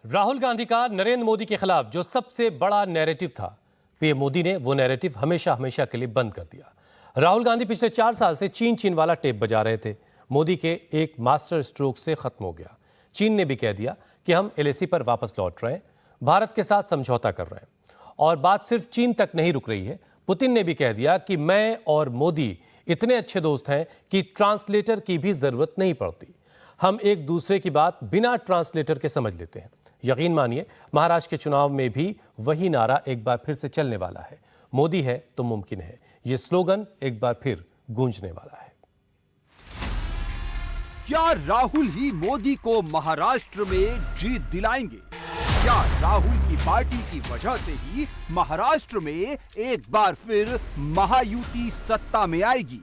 राहुल गांधी का नरेंद्र मोदी के खिलाफ जो सबसे बड़ा नैरेटिव था, पीएम मोदी ने वो नैरेटिव हमेशा हमेशा के लिए बंद कर दिया। राहुल गांधी पिछले 4 साल से चीन चीन वाला टेप बजा रहे थे। मोदी के एक मास्टर स्ट्रोक से खत्म हो गया। चीन ने भी कह दिया कि हम एलएसी पर वापस लौट रहे हैं, भारत के साथ समझौता कर रहे हैं। और बात सिर्फ चीन तक नहीं रुक रही है, पुतिन ने भी कह दिया कि मैं और मोदी इतने अच्छे दोस्त हैं कि ट्रांसलेटर की भी जरूरत नहीं पड़ती। हम एक दूसरे की बात बिना ट्रांसलेटर के समझ लेते हैं। यकीन मानिए, महाराष्ट्र के चुनाव में भी वही नारा एक बार फिर से चलने वाला है, मोदी है तो मुमकिन है। यह स्लोगन एक बार फिर गूंजने वाला है। क्या राहुल ही मोदी को महाराष्ट्र में जीत दिलाएंगे? क्या राहुल की पार्टी की वजह से ही महाराष्ट्र में एक बार फिर महायुति सत्ता में आएगी?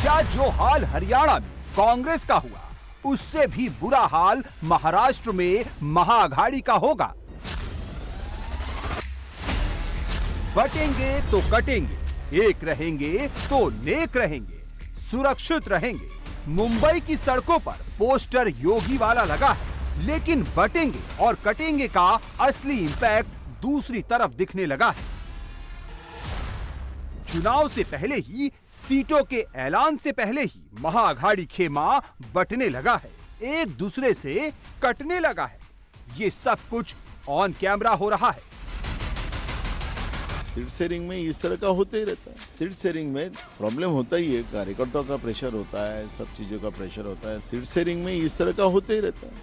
क्या जो हाल हरियाणा में कांग्रेस का हुआ, उससे भी बुरा हाल महाराष्ट्र में महाअघाड़ी का होगा? बटेंगे तो कटेंगे, एक रहेंगे तो नेक रहेंगे, सुरक्षित रहेंगे। मुंबई की सड़कों पर पोस्टर योगी वाला लगा है, लेकिन बटेंगे और कटेंगे का असली इंपैक्ट दूसरी तरफ दिखने लगा है। चुनाव से पहले ही, सीटों के ऐलान से पहले ही महाअघाड़ी खेमा बटने लगा है, एक दूसरे से कटने लगा है। ये सब कुछ ऑन कैमरा हो रहा है। सीट शेयरिंग में इस तरह का होते ही रहता है। सीट शेयरिंग में प्रॉब्लम होता ही है, कार्यकर्ताओं का प्रेशर होता है, सब चीजों का प्रेशर होता है। सीट शेयरिंग में इस तरह का होते ही रहता है।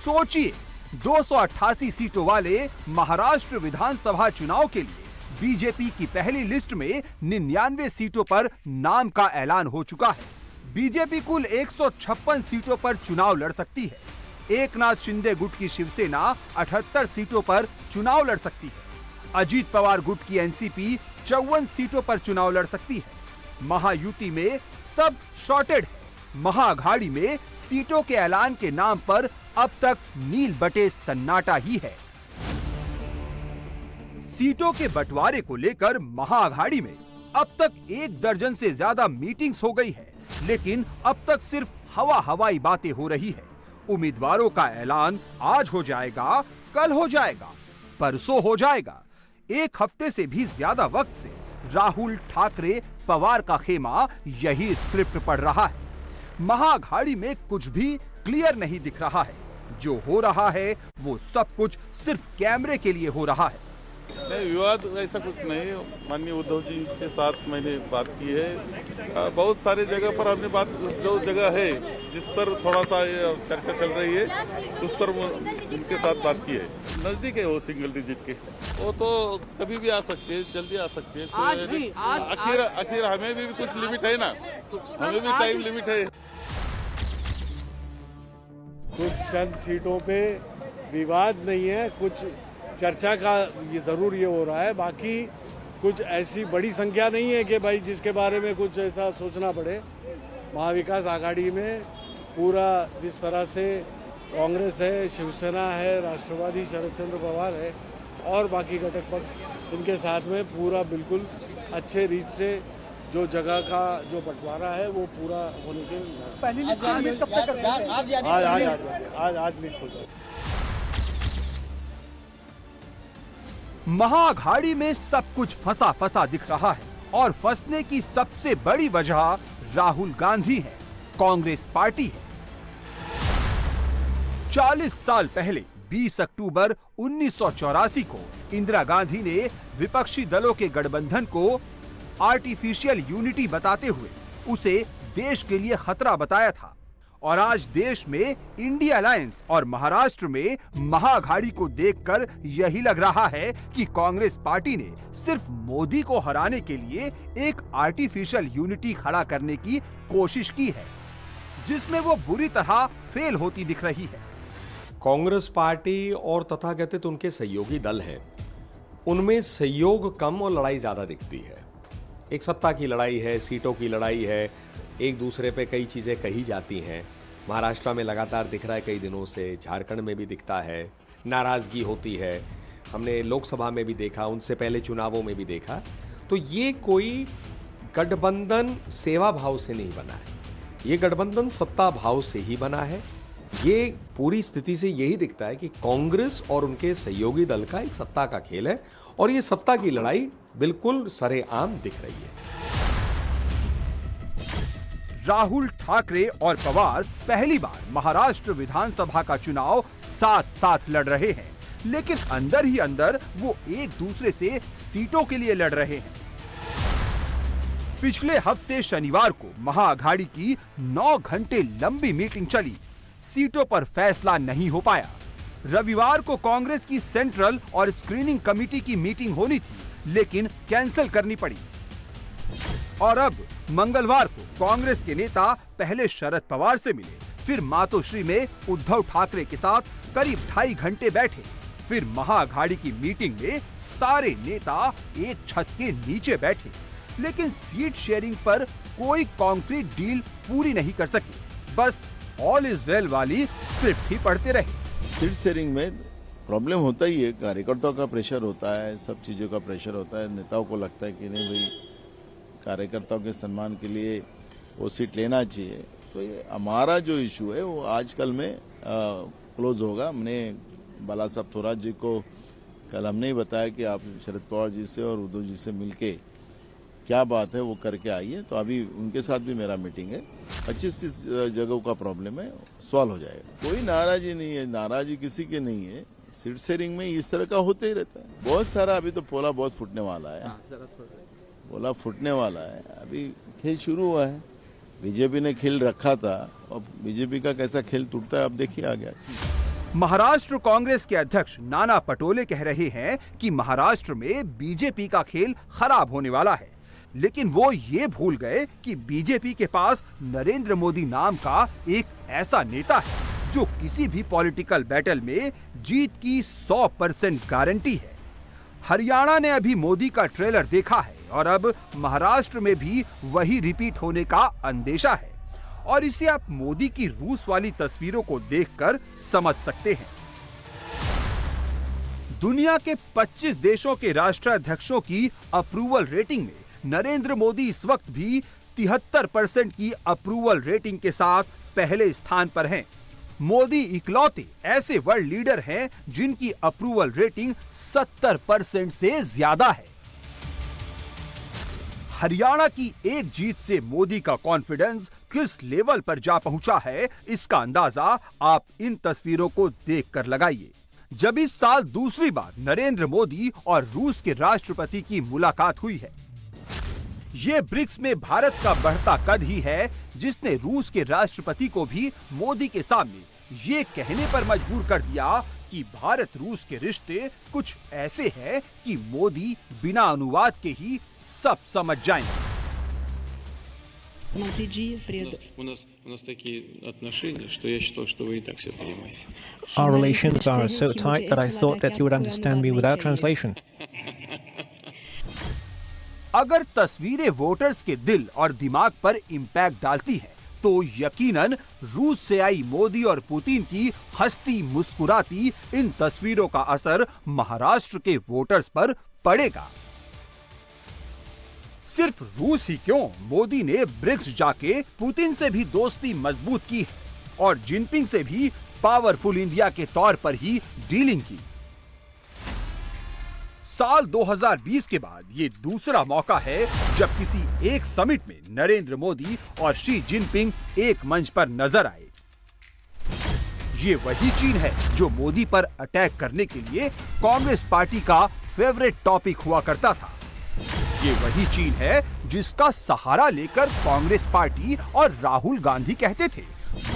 सोचिए, 288 सीटों वाले महाराष्ट्र विधानसभा चुनाव के लिए बीजेपी की पहली लिस्ट में 99 सीटों पर नाम का ऐलान हो चुका है। बीजेपी कुल 156 सीटों पर चुनाव लड़ सकती है। एकनाथ शिंदे गुट की शिवसेना 78 सीटों पर चुनाव लड़ सकती है। अजीत पवार गुट की एनसीपी 54 सीटों पर चुनाव लड़ सकती है। महायुति में सब शॉर्टेड है। महाअघाड़ी में सीटों के ऐलान के नाम पर अब तक नील बटे सन्नाटा ही है। सीटों के बंटवारे को लेकर महाअघाड़ी में अब तक 1 दर्जन से ज्यादा मीटिंग्स हो गई है, लेकिन अब तक सिर्फ हवाई बातें हो रही है। उम्मीदवारों का ऐलान आज हो जाएगा, कल हो जाएगा, परसों हो जाएगा। 1 हफ्ते से भी ज्यादा वक्त से राहुल, ठाकरे, पवार का खेमा यही स्क्रिप्ट पढ़ रहा है। महाअघाड़ी में कुछ भी क्लियर नहीं दिख रहा है। जो हो रहा है वो सब कुछ सिर्फ कैमरे के लिए हो रहा है। नहीं, विवाद ऐसा कुछ नहीं। माननीय उद्धव जी के साथ मैंने बात की है। बहुत सारे जगह पर हमने बात, जो जगह है जिस पर थोड़ा सा चर्चा चल रही है, उस पर उनके साथ बात की है। नजदीक है वो सिंगल डिजिट के, वो तो कभी भी आ सकती है, जल्दी आ सकती है। आखिर हमें भी कुछ लिमिट है ना, हमें भी टाइम लिमिट है। कुछ चंद सीटों पे विवाद नहीं है, कुछ चर्चा का ये जरूर ये हो रहा है। बाकी कुछ ऐसी बड़ी संख्या नहीं है कि भाई जिसके बारे में कुछ ऐसा सोचना पड़े। महाविकास आघाड़ी में पूरा जिस तरह से कांग्रेस है, शिवसेना है, राष्ट्रवादी शरद चंद्र पवार है और बाकी घटक पक्ष, इनके साथ में पूरा बिल्कुल अच्छे रीत से जो जगह का जो बंटवारा है वो पूरा होने के पहली लिस्ट आज लिस्ट हो जाए। महाअघाड़ी में सब कुछ फंसा फंसा दिख रहा है और फंसने की सबसे बड़ी वजह राहुल गांधी है, कांग्रेस पार्टी है। 40 साल पहले 20 अक्टूबर 1984 को इंदिरा गांधी ने विपक्षी दलों के गठबंधन को आर्टिफिशियल यूनिटी बताते हुए उसे देश के लिए खतरा बताया था। और आज देश में इंडिया अलायंस और महाराष्ट्र में महाअघाड़ी को देखकर यही लग रहा है कि कांग्रेस पार्टी ने सिर्फ मोदी को हराने के लिए एक आर्टिफिशियल यूनिटी खड़ा करने की कोशिश की है, जिसमें वो बुरी तरह फेल होती दिख रही है। कांग्रेस पार्टी और तथाकथित उनके सहयोगी दल हैं, उनमें सहयोग कम और लड़ाई ज्यादा दिखती है। एक सत्ता की लड़ाई है, सीटों की लड़ाई है, एक दूसरे पे कई चीज़ें कही जाती हैं। महाराष्ट्र में लगातार दिख रहा है कई दिनों से, झारखंड में भी दिखता है, नाराज़गी होती है, हमने लोकसभा में भी देखा, उनसे पहले चुनावों में भी देखा। तो ये कोई गठबंधन सेवा भाव से नहीं बना है, ये गठबंधन सत्ता भाव से ही बना है। ये पूरी स्थिति से यही दिखता है कि कांग्रेस और उनके सहयोगी दल का एक सत्ता का खेल है और ये सत्ता की लड़ाई बिल्कुल सरेआम दिख रही है। राहुल, ठाकरे और पवार पहली बार महाराष्ट्र विधानसभा का चुनाव साथ साथ लड़ रहे हैं, लेकिन अंदर ही अंदर वो एक दूसरे से सीटों के लिए लड़ रहे हैं। पिछले हफ्ते शनिवार को महाअघाड़ी की 9 घंटे लंबी मीटिंग चली, सीटों पर फैसला नहीं हो पाया। रविवार को कांग्रेस की सेंट्रल और स्क्रीनिंग कमेटी की मीटिंग होनी थी, लेकिन कैंसिल करनी पड़ी। और अब मंगलवार को कांग्रेस के नेता पहले शरद पवार से मिले, फिर मातोश्री में उद्धव ठाकरे के साथ करीब 2.5 घंटे बैठे, फिर महाअघाड़ी की मीटिंग में सारे नेता एक छत के नीचे बैठे, लेकिन सीट शेयरिंग पर कोई कॉन्क्रीट डील पूरी नहीं कर सके। बस ऑल इज वेल वाली स्क्रिप्ट ही पढ़ते रहे। सीट शेयरिंग में प्रॉब्लम होता ही है, कार्यकर्ताओं का प्रेशर होता है, सब चीजों का प्रेशर होता है। नेताओं को लगता है कि नहीं भाई कार्यकर्ताओं के सम्मान के लिए वो सीट लेना चाहिए। तो ये हमारा जो इशू है वो आजकल में क्लोज होगा। हमने बाला साहब थोराट जी को कल हमने ही बताया कि आप शरद पवार जी से और उद्धव जी से मिलके क्या बात है वो करके आइए। तो अभी उनके साथ भी मेरा मीटिंग है। 25-30 जगहों का प्रॉब्लम है, सॉल्व हो जाएगा। कोई नाराजी नहीं है, नाराजी किसी की नहीं है। सीट शेयरिंग में इस तरह का होते ही रहता है। बहुत सारा अभी तो पोला बहुत फूटने वाला है, पोला फूटने वाला है। अभी खेल शुरू हुआ है। बीजेपी ने खेल रखा था और बीजेपी का कैसा खेल टूटता है अब देखिए आ गया। महाराष्ट्र कांग्रेस के अध्यक्ष नाना पटोले कह रहे हैं कि महाराष्ट्र में बीजेपी का खेल खराब होने वाला है, लेकिन वो ये भूल गए कि बीजेपी के पास नरेंद्र मोदी नाम का एक ऐसा नेता है जो किसी भी पॉलिटिकल बैटल में जीत की 100% गारंटी है। हरियाणा ने अभी मोदी का ट्रेलर देखा है और अब महाराष्ट्र में भी वही रिपीट होने का अंदेशा है, और इसे आप मोदी की रूस वाली तस्वीरों को देखकर समझ सकते हैं। दुनिया के 25 देशों के राष्ट्राध्यक्षों की अप्रूवल रेटिंग में नरेंद्र मोदी इस वक्त भी 73% की अप्रूवल रेटिंग के साथ पहले स्थान पर हैं। मोदी इकलौते ऐसे वर्ल्ड लीडर हैं जिनकी अप्रूवल रेटिंग 70% से ज्यादा है। हरियाणा की एक जीत से मोदी का कॉन्फिडेंस किस लेवल पर जा पहुंचा है, इसका अंदाजा आप इन तस्वीरों को देखकर लगाइए। जब इस साल दूसरी बार नरेंद्र मोदी और रूस के राष्ट्रपति की मुलाकात हुई है। ये ब्रिक्स में भारत का बढ़ता कद ही है जिसने रूस के राष्ट्रपति को भी मोदी के सामने ये कहने पर मजबूर कर दिया कि भारत रूस के रिश्ते कुछ ऐसे हैं कि मोदी बिना अनुवाद के ही सब समझ जाएंगे। У нас такие отношения, что я считал, что вы и так все понимаете. Our relations are so tight that I thought that you would understand me without translation. अगर तस्वीरें वोटर्स के दिल और दिमाग पर इम्पैक्ट डालती हैं, तो यकीनन रूस से आई मोदी और पुतिन की हंसती मुस्कुराती इन तस्वीरों का असर महाराष्ट्र के वोटर्स पर पड़ेगा। सिर्फ रूस ही क्यों, मोदी ने ब्रिक्स जाके पुतिन से भी दोस्ती मजबूत की है और जिनपिंग से भी पावरफुल इंडिया के तौर पर ही डीलिंग की। साल 2020 के बाद ये दूसरा मौका है जब किसी एक समिट में नरेंद्र मोदी और शी जिनपिंग एक मंच पर नजर आए। ये वही चीन है जो मोदी पर अटैक करने के लिए कांग्रेस पार्टी का फेवरेट टॉपिक हुआ करता था। ये वही चीन है जिसका सहारा लेकर कांग्रेस पार्टी और राहुल गांधी कहते थे,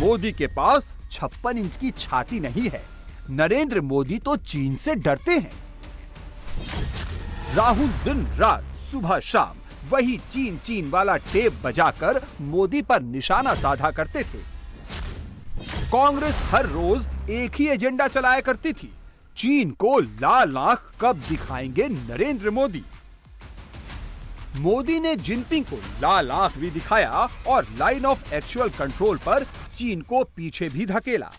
मोदी के पास 56 इंच की छाती नहीं है, नरेंद्र मोदी तो चीन से डरते हैं। राहुल दिन रात सुबह शाम वही चीन चीन वाला टेप बजाकर मोदी पर निशाना साधा करते थे। कांग्रेस हर रोज एक ही एजेंडा चलाया करती थी, चीन को लाल आंख कब दिखाएंगे नरेंद्र मोदी। मोदी ने जिनपिंग को लाल आंख भी दिखाया और लाइन ऑफ एक्चुअल कंट्रोल पर चीन को पीछे भी धकेला।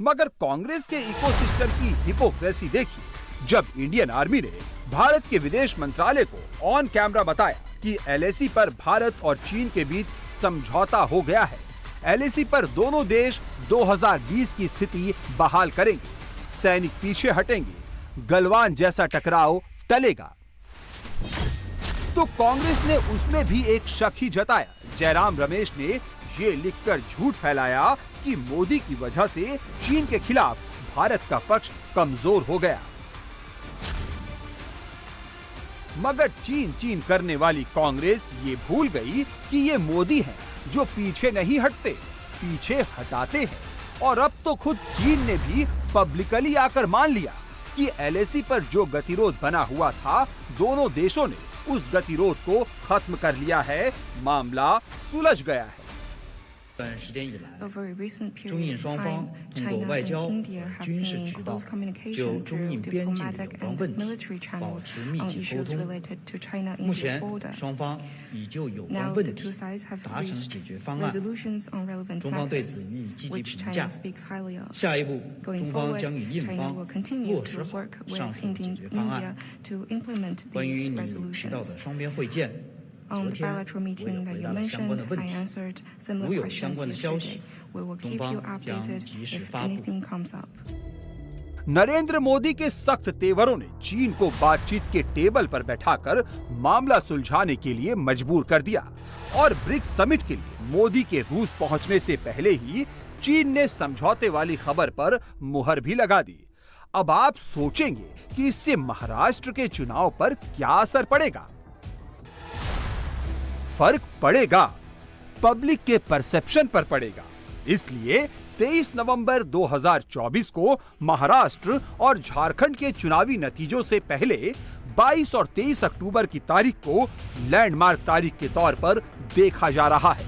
मगर कांग्रेस के इकोसिस्टम की हिपोक्रेसी देखी जब इंडियन आर्मी ने भारत के विदेश मंत्रालय को ऑन कैमरा बताया कि एलएसी पर भारत और चीन के बीच समझौता हो गया है, एलएसी पर दोनों देश 2020 की स्थिति बहाल करेंगे, सैनिक पीछे हटेंगे, गलवान जैसा टकराव टलेगा। तो कांग्रेस ने उसमें भी एक शक ही जताया। जयराम रमेश ने ये लिखकर झूठ फैलाया कि मोदी की वजह से चीन के खिलाफ भारत का पक्ष कमजोर हो गया। मगर चीन करने वाली कांग्रेस ये भूल गई कि ये मोदी हैं जो पीछे नहीं हटते, पीछे हटाते हैं। और अब तो खुद चीन ने भी पब्लिकली आकर मान लिया कि एलएसी पर जो गतिरोध बना हुआ था, दोनों देशों ने उस गतिरोध को खत्म कर लिया है, मामला सुलझ गया है। Over a recent period of time, China and India have been in close communication through diplomatic and military channels on issues related to China-India border. Now the two sides have reached resolutions on relevant matters, which China speaks highly of. Going forward, China will continue to work with India to implement these resolutions. On the bilateral meeting that you mentioned, I answered similar questions yesterday. We will keep you updated if anything comes up. Narendra Modi के सख्त तेवरों ने चीन को बातचीत के table पर बैठाकर मामला सुलझाने के लिए मजबूर कर दिया और ब्रिक्स समिट के लिए मोदी के रूस पहुंचने से पहले ही चीन ने समझौते वाली खबर पर मुहर भी लगा दी। अब आप सोचेंगे कि इससे महाराष्ट्र के चुनाव पर क्या असर पड़ेगा? फर्क पड़ेगा, पब्लिक के परसेप्शन पर पड़ेगा। इसलिए 23 नवंबर 2024 को महाराष्ट्र और झारखंड के चुनावी नतीजों से पहले 22 और 23 अक्टूबर की तारीख को लैंडमार्क तारीख के तौर पर देखा जा रहा है।